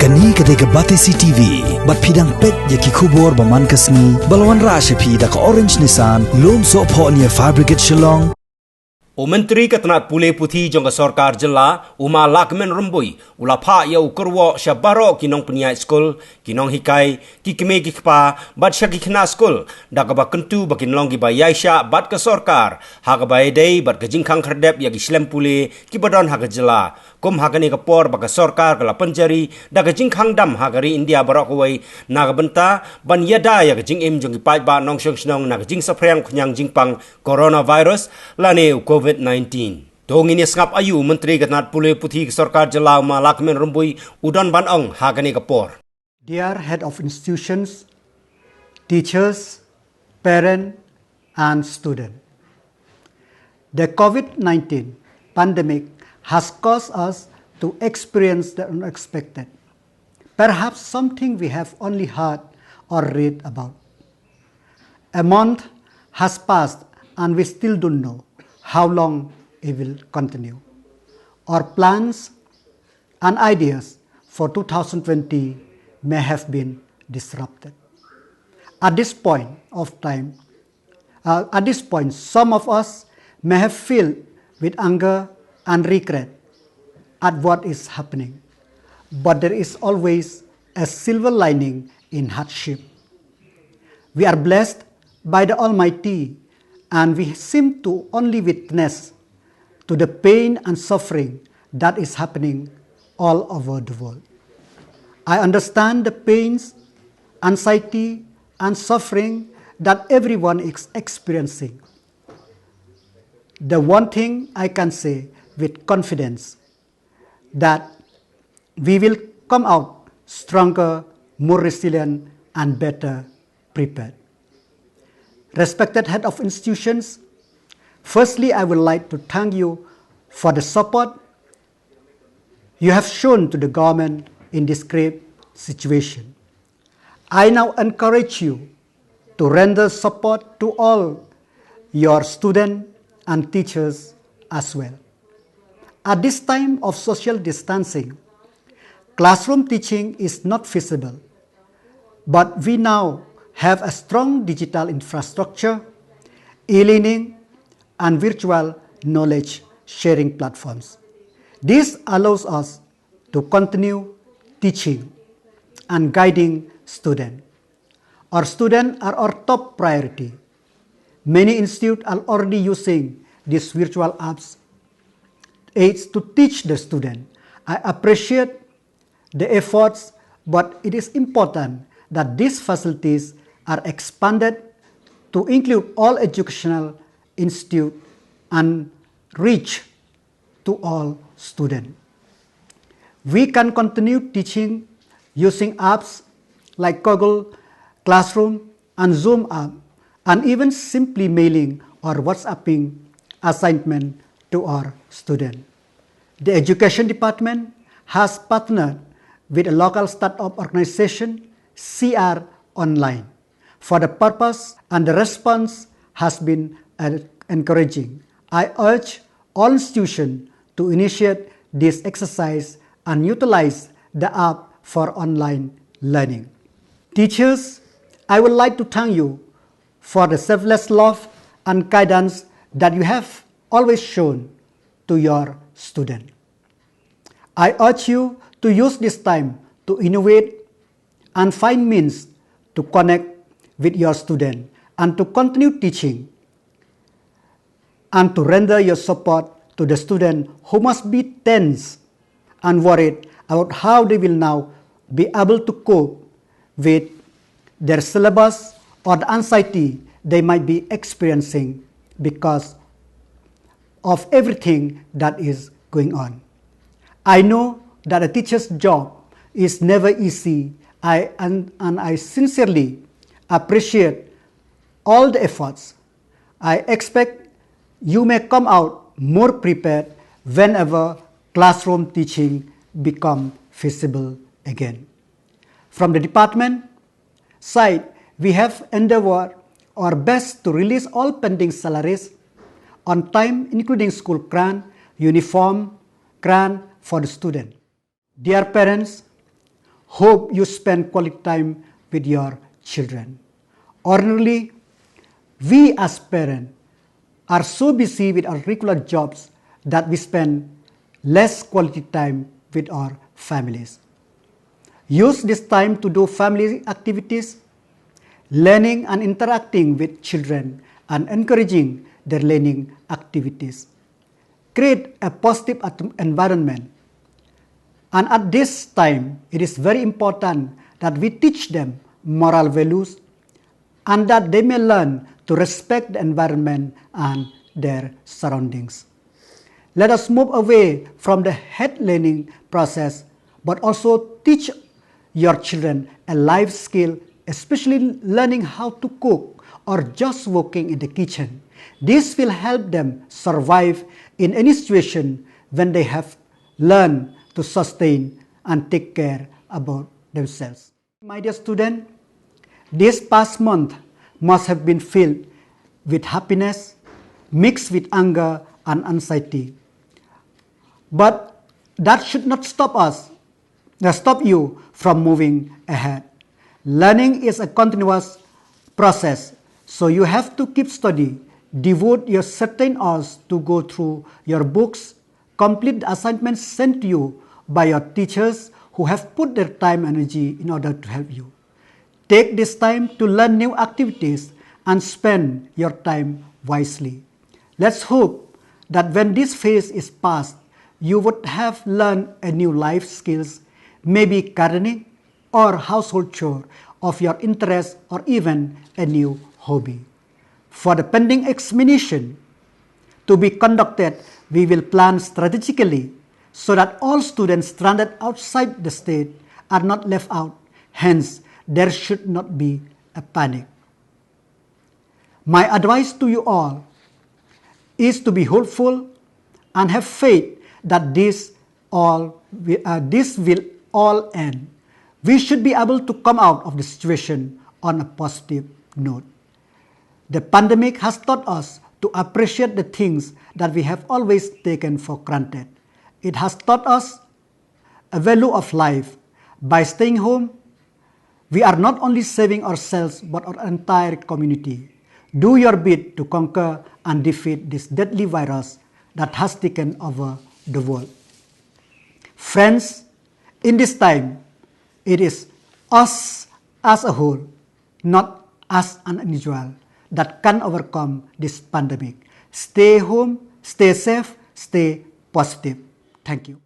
Kani kadega Batesi TV, bat pidang pet yaki kubor baman kasni, balawan rasha pi da ka orange nisan, lom so po niya fabricate shillong. Myntri ke Tnat Pule Puthi jong ke Sarkar Jela, Uma Lakmen Rumbui, Ula Phah yau Kyrwoh Syabaro ki Nongpynïaid Skul, ki Nonghikai, ki Kmie ki Phah, bat sya ki Kna Skul, da ka ba kentu bakin longi ba Yaisha bat ke Sarkar, ha ka ba edei bat ke jingkang kerdep ya ki Slem Pule, ki badon ha ke Jela, kum ha ke ni ke por ba ke Sarkar ke la penjari, da ke jingkang dam ha ke ri India barok kuwai, na ke benta, ban yada ya ke jing im jong ki pait ba nong syong snong, na ke jing saprang kunyang jingpang coronavirus, lane COVID-19. Dong ini sengap ayu Myntri ke Tnat Pule Puthi ke Sarkar Jela ma Lakmen Rumbui udon ban ong ha ke ni ke por. Dear head of institutions, teachers, parents, and students, the COVID-19 pandemic has caused us to experience the unexpected, perhaps something we have only heard or read about. A month has passed and we still don't know how long it will continue. Our plans and ideas for 2020 may have been disrupted. At this point of time, some of us may have filled with anger and regret at what is happening. But there is always a silver lining in hardship. We are blessed by the Almighty, and we seem to only witness to the pain and suffering that is happening all over the world. I understand the pains, anxiety, and suffering that everyone is experiencing. The one thing I can say with confidence that we will come out stronger, more resilient, and better prepared. Respected head of institutions, firstly, I would like to thank you for the support you have shown to the government in this grave situation. I now encourage you to render support to all your students and teachers as well. At this time of social distancing, classroom teaching is not feasible, but we now have a strong digital infrastructure, e-learning, and virtual knowledge sharing platforms. This allows us to continue teaching and guiding students. Our students are our top priority. Many institutes are already using these virtual apps aids to teach the student. I appreciate the efforts, but it is important that these facilities are expanded to include all educational institutes and reach to all students. We can continue teaching using apps like Google Classroom and Zoom app, and even simply mailing or WhatsApping assignment to our students. The Education Department has partnered with a local startup organization, CR Online, for the purpose, and the response has been encouraging. I urge all institutions to initiate this exercise and utilize the app for online learning. Teachers, I would like to thank you for the selfless love and guidance that you have always shown to your students. I urge you to use this time to innovate and find means to connect with your students and to continue teaching and to render your support to the students who must be tense and worried about how they will now be able to cope with their syllabus or the anxiety they might be experiencing because of everything that is going on. I know that a teacher's job is never easy, and I sincerely appreciate all the efforts. I expect you may come out more prepared whenever classroom teaching becomes feasible again. From the department side, we have endeavored our best to release all pending salaries on time, including school grant, uniform grant for the student. Dear parents, Hope you spend quality time with your children. Ordinarily, we as parents are so busy with our regular jobs that we spend less quality time with our families. Use this time to do family activities, learning and interacting with children, and encouraging their learning activities. Create a positive environment. And at this time, it is very important that we teach them moral values and that they may learn to respect the environment and their surroundings. Let us move away from the head learning process, but also teach your children a life skill, especially learning how to cook or just working in the kitchen. This will help them survive in any situation when they have learned to sustain and take care about themselves. My dear student, this past month must have been filled with happiness, mixed with anger and anxiety. But that should not stop you from moving ahead. Learning is a continuous process, so you have to keep study, devote your certain hours to go through your books, complete the assignments sent to you by your teachers who have put their time and energy in order to help you. Take this time to learn new activities and spend your time wisely. Let's hope that when this phase is past, you would have learned a new life skills, maybe gardening or household chore of your interest or even a new hobby. For the pending examination to be conducted, we will plan strategically so that all students stranded outside the state are not left out. Hence, there should not be a panic. My advice to you all is to be hopeful and have faith that this will all end. We should be able to come out of the situation on a positive note. The pandemic has taught us to appreciate the things that we have always taken for granted. It has taught us a value of life. By staying home, we are not only saving ourselves but our entire community. Do your bit to conquer and defeat this deadly virus that has taken over the world. Friends, in this time, it is us as a whole, not as an individual, that can overcome this pandemic. Stay home, stay safe, stay positive. Thank you.